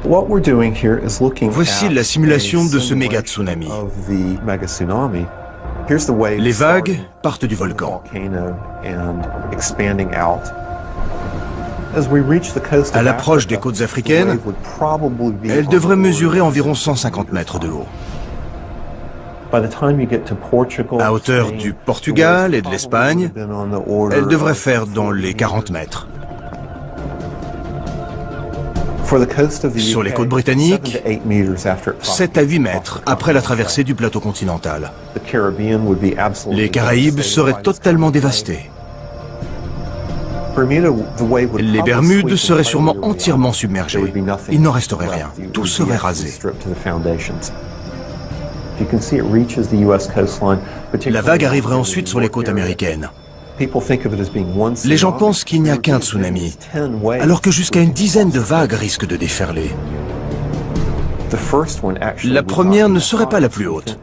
Voici la simulation de ce méga tsunami. Les vagues partent du volcan. À l'approche des côtes africaines, elles devraient mesurer environ 150 mètres de haut. À hauteur du Portugal et de l'Espagne, elles devraient faire dans les 40 mètres. Sur les côtes britanniques, 7 à 8 mètres après la traversée du plateau continental. Les Caraïbes seraient totalement dévastées. Les Bermudes seraient sûrement entièrement submergées. Il n'en resterait rien. Tout serait rasé. La vague arriverait ensuite sur les côtes américaines. Les gens pensent qu'il n'y a qu'un tsunami, alors que jusqu'à une dizaine de vagues risquent de déferler. La première ne serait pas la plus haute.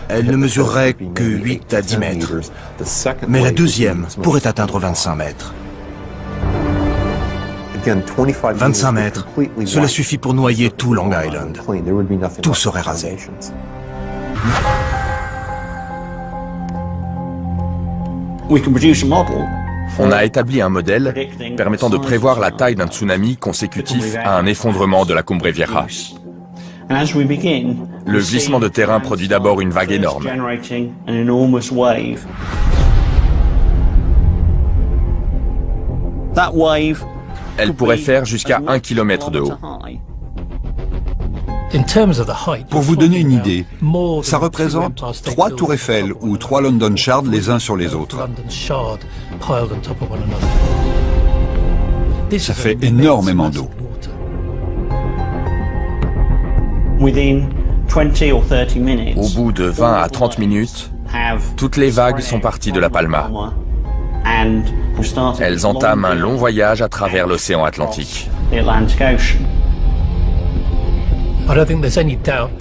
Elle ne mesurerait que 8 à 10 mètres. Mais la deuxième pourrait atteindre 25 mètres. 25 mètres, cela suffit pour noyer tout Long Island. Tout serait rasé. On a établi un modèle permettant de prévoir la taille d'un tsunami consécutif à un effondrement de la Cumbre Vieja. Le glissement de terrain produit d'abord une vague énorme. Elle pourrait faire jusqu'à 1 km de haut. Pour vous donner une idée, ça représente 3 tours Eiffel ou 3 London Shard les uns sur les autres. Ça fait énormément d'eau. Au bout de 20 à 30 minutes, toutes les vagues sont parties de La Palma. Elles entament un long voyage à travers l'océan Atlantique.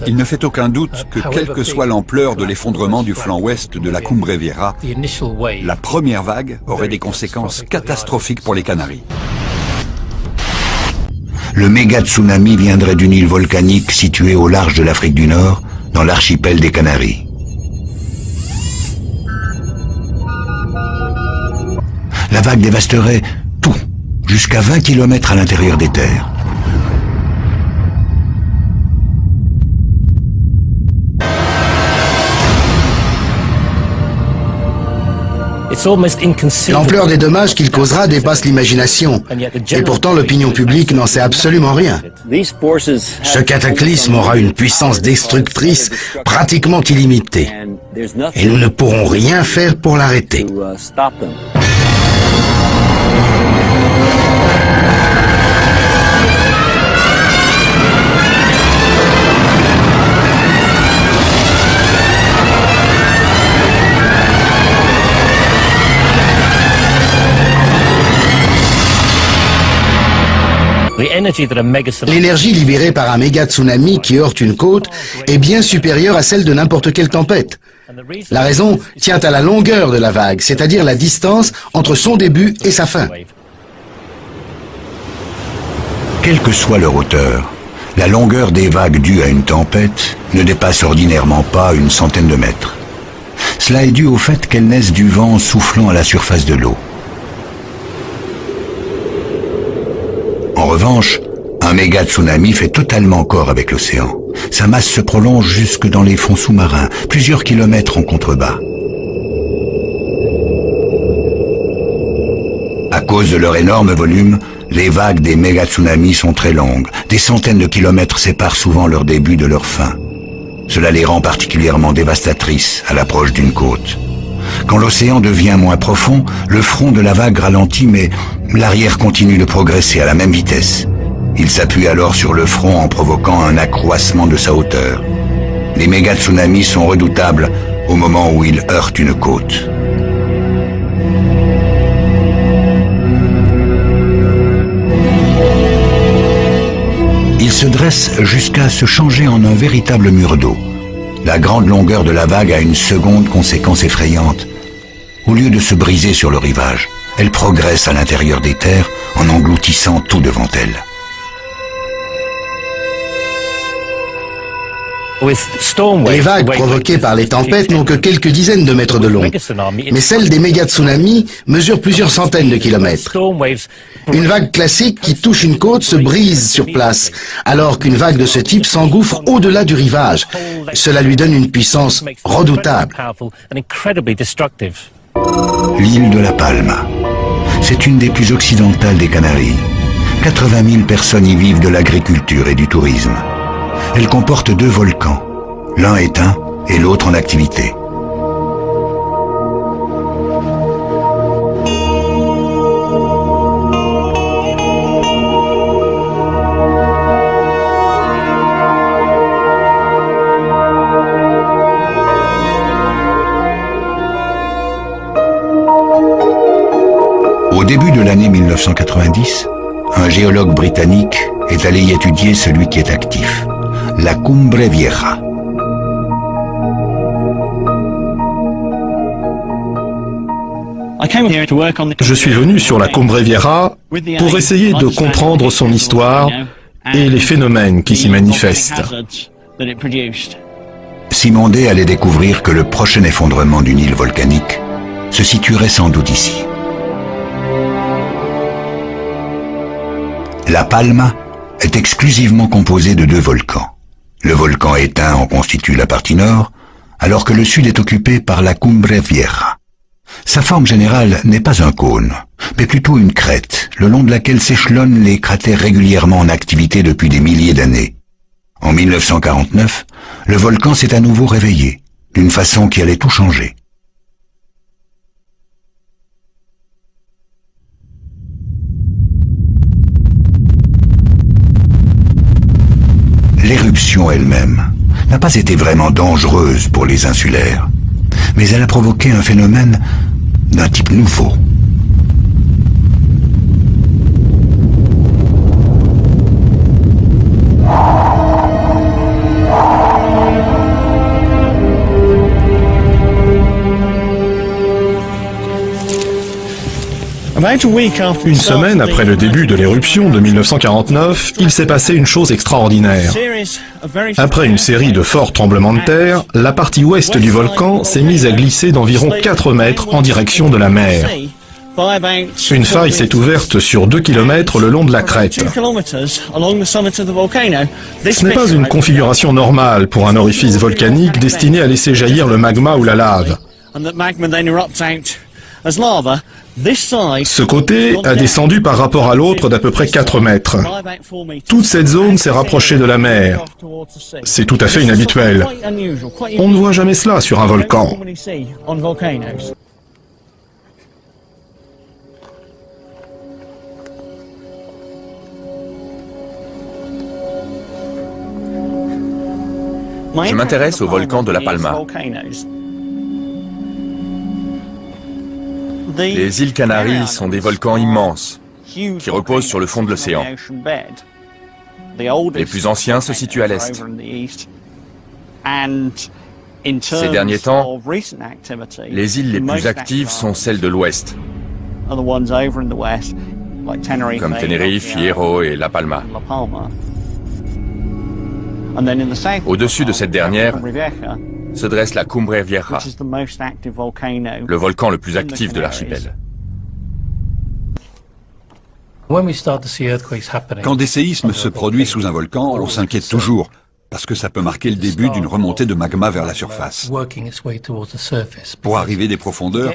Il ne fait aucun doute que quelle que soit l'ampleur de l'effondrement du flanc ouest de la Cumbre Vieja, la première vague aurait des conséquences catastrophiques pour les Canaries. Le méga tsunami viendrait d'une île volcanique située au large de l'Afrique du Nord, dans l'archipel des Canaries. La vague dévasterait tout, jusqu'à 20 km à l'intérieur des terres. L'ampleur des dommages qu'il causera dépasse l'imagination. Et pourtant, l'opinion publique n'en sait absolument rien. Ce cataclysme aura une puissance destructrice pratiquement illimitée. Et nous ne pourrons rien faire pour l'arrêter. L'énergie libérée par un méga tsunami qui heurte une côte est bien supérieure à celle de n'importe quelle tempête. La raison tient à la longueur de la vague, c'est-à-dire la distance entre son début et sa fin. Quelle que soit leur hauteur, la longueur des vagues dues à une tempête ne dépasse ordinairement pas une centaine de mètres. Cela est dû au fait qu'elles naissent du vent soufflant à la surface de l'eau. En revanche, un méga tsunami fait totalement corps avec l'océan. Sa masse se prolonge jusque dans les fonds sous-marins, plusieurs kilomètres en contrebas. À cause de leur énorme volume, les vagues des méga tsunamis sont très longues. Des centaines de kilomètres séparent souvent leur début de leur fin. Cela les rend particulièrement dévastatrices à l'approche d'une côte. Quand l'océan devient moins profond, le front de la vague ralentit, mais l'arrière continue de progresser à la même vitesse. Il s'appuie alors sur le front en provoquant un accroissement de sa hauteur. Les méga tsunamis sont redoutables au moment où ils heurtent une côte. Ils se dressent jusqu'à se changer en un véritable mur d'eau. La grande longueur de la vague a une seconde conséquence effrayante. Au lieu de se briser sur le rivage, elle progresse à l'intérieur des terres en engloutissant tout devant elle. Les vagues provoquées par les tempêtes n'ont que quelques dizaines de mètres de long, mais celles des méga-tsunamis mesurent plusieurs centaines de kilomètres. Une vague classique qui touche une côte se brise sur place, alors qu'une vague de ce type s'engouffre au-delà du rivage. Cela lui donne une puissance redoutable. L'île de La Palma. C'est une des plus occidentales des Canaries. 80 000 personnes y vivent de l'agriculture et du tourisme. Elle comporte 2 volcans. L'un éteint et l'autre en activité. Au début de l'année 1990, un géologue britannique est allé y étudier celui qui est actif, la Cumbre Vieja. Je suis venu sur la Cumbre Vieja pour essayer de comprendre son histoire et les phénomènes qui s'y manifestent. Simondé allait découvrir que le prochain effondrement d'une île volcanique se situerait sans doute ici. La Palma est exclusivement composée de 2 volcans. Le volcan éteint en constitue la partie nord, alors que le sud est occupé par la Cumbre Vieja. Sa forme générale n'est pas un cône, mais plutôt une crête, le long de laquelle s'échelonnent les cratères régulièrement en activité depuis des milliers d'années. En 1949, le volcan s'est à nouveau réveillé, d'une façon qui allait tout changer. L'éruption elle-même n'a pas été vraiment dangereuse pour les insulaires, mais elle a provoqué un phénomène d'un type nouveau. Une semaine après le début de l'éruption de 1949, il s'est passé une chose extraordinaire. Après une série de forts tremblements de terre, la partie ouest du volcan s'est mise à glisser d'environ 4 mètres en direction de la mer. Une faille s'est ouverte sur 2 km le long de la crête. Ce n'est pas une configuration normale pour un orifice volcanique destiné à laisser jaillir le magma ou la lave. Ce côté a descendu par rapport à l'autre d'à peu près 4 mètres. Toute cette zone s'est rapprochée de la mer. C'est tout à fait inhabituel. On ne voit jamais cela sur un volcan. Je m'intéresse au volcan de La Palma. Les îles Canaries sont des volcans immenses, qui reposent sur le fond de l'océan. Les plus anciens se situent à l'est. Ces derniers temps, les îles les plus actives sont celles de l'ouest, comme Tenerife, Hierro et La Palma. Au-dessus de cette dernière se dresse la Cumbre Vieja, le volcan le plus actif de l'archipel. Quand des séismes se produisent sous un volcan, on s'inquiète toujours, parce que ça peut marquer le début d'une remontée de magma vers la surface. Pour arriver des profondeurs,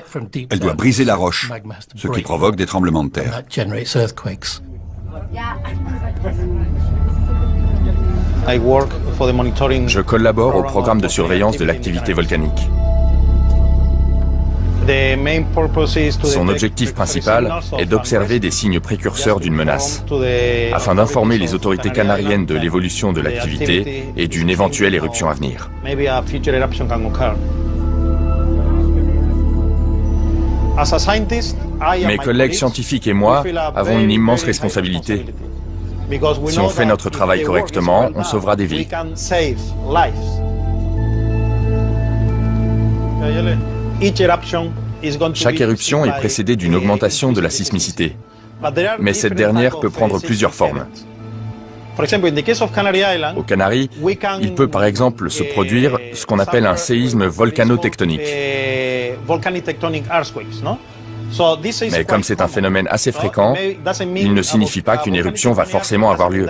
elle doit briser la roche, ce qui provoque des tremblements de terre. Je collabore au programme de surveillance de l'activité volcanique. Son objectif principal est d'observer des signes précurseurs d'une menace, afin d'informer les autorités canariennes de l'évolution de l'activité et d'une éventuelle éruption à venir. Mes collègues scientifiques et moi avons une immense responsabilité. Si on fait notre travail correctement, on sauvera des vies. Chaque éruption est précédée d'une augmentation de la sismicité, mais cette dernière peut prendre plusieurs formes. Aux Canaries, il peut par exemple se produire ce qu'on appelle un séisme volcanotectonique. Mais comme c'est un phénomène assez fréquent, il ne signifie pas qu'une éruption va forcément avoir lieu.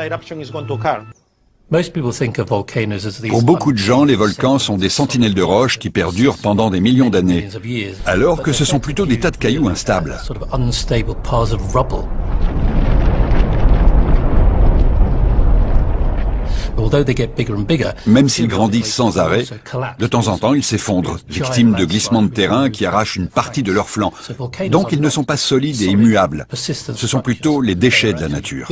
Pour beaucoup de gens, les volcans sont des sentinelles de roches qui perdurent pendant des millions d'années, alors que ce sont plutôt des tas de cailloux instables. Même s'ils grandissent sans arrêt, de temps en temps ils s'effondrent, victimes de glissements de terrain qui arrachent une partie de leur flanc. Donc ils ne sont pas solides et immuables. Ce sont plutôt les déchets de la nature.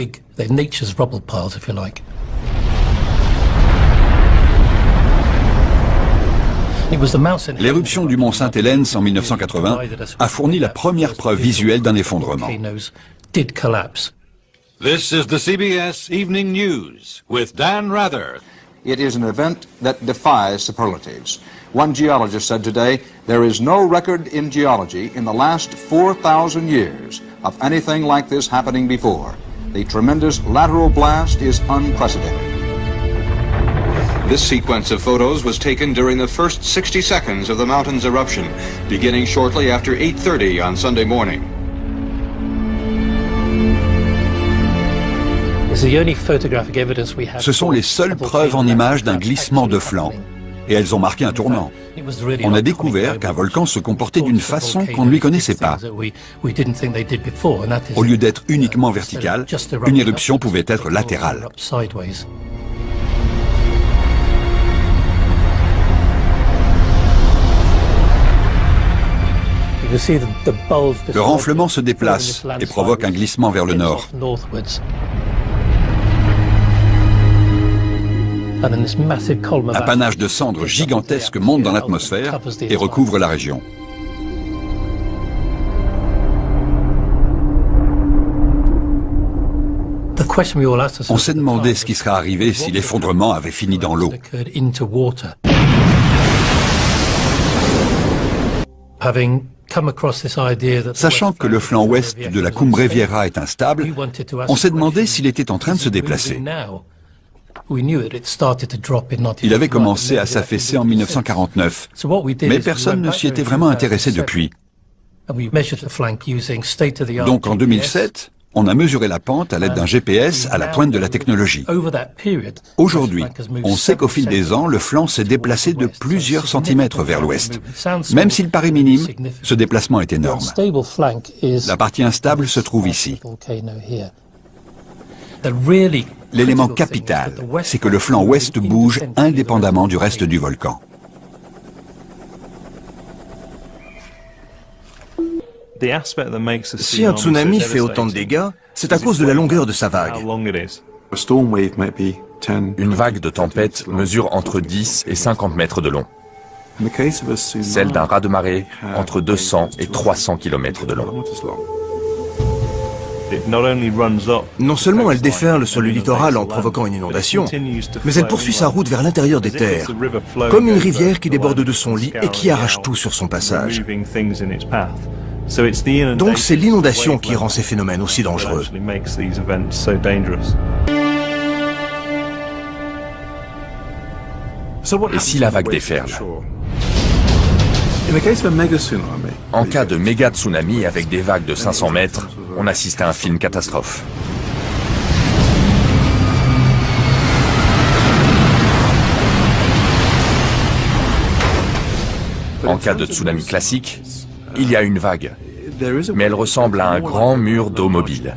L'éruption du mont Sainte-Hélène en 1980 a fourni la première preuve visuelle d'un effondrement. This is the CBS Evening News with Dan Rather. It is an event that defies superlatives. One geologist said today, there is no record in geology in the last 4,000 years of anything like this happening before. The tremendous lateral blast is unprecedented. This sequence of photos was taken during the first 60 seconds of the mountain's eruption, beginning shortly after 8:30 on Sunday morning. Ce sont les seules preuves en images d'un glissement de flanc, et elles ont marqué un tournant. On a découvert qu'un volcan se comportait d'une façon qu'on ne lui connaissait pas. Au lieu d'être uniquement verticale, une éruption pouvait être latérale. Le renflement se déplace et provoque un glissement vers le nord. Un panache de cendres gigantesques monte dans l'atmosphère et recouvre la région. On s'est demandé ce qui serait arrivé si l'effondrement avait fini dans l'eau. Sachant que le flanc ouest de la Cumbre Vieja est instable, on s'est demandé s'il était en train de se déplacer. Il avait commencé à s'affaisser en 1949, mais personne ne s'y était vraiment intéressé depuis. Donc en 2007, on a mesuré la pente à l'aide d'un GPS à la pointe de la technologie. Aujourd'hui, on sait qu'au fil des ans, le flanc s'est déplacé de plusieurs centimètres vers l'ouest. Même s'il paraît minime, ce déplacement est énorme. La partie instable se trouve ici. L'élément capital, c'est que le flanc ouest bouge indépendamment du reste du volcan. Si un tsunami fait autant de dégâts, c'est à cause de la longueur de sa vague. Une vague de tempête mesure entre 10 et 50 mètres de long. Celle d'un raz-de-marée, entre 200 et 300 km de long. Non seulement elle déferle sur le littoral en provoquant une inondation, mais elle poursuit sa route vers l'intérieur des terres, comme une rivière qui déborde de son lit et qui arrache tout sur son passage. Donc c'est l'inondation qui rend ces phénomènes aussi dangereux. Et si la vague déferle? En cas de méga tsunami avec des vagues de 500 mètres, on assiste à un film catastrophe. En cas de tsunami classique, il y a une vague, mais elle ressemble à un grand mur d'eau mobile.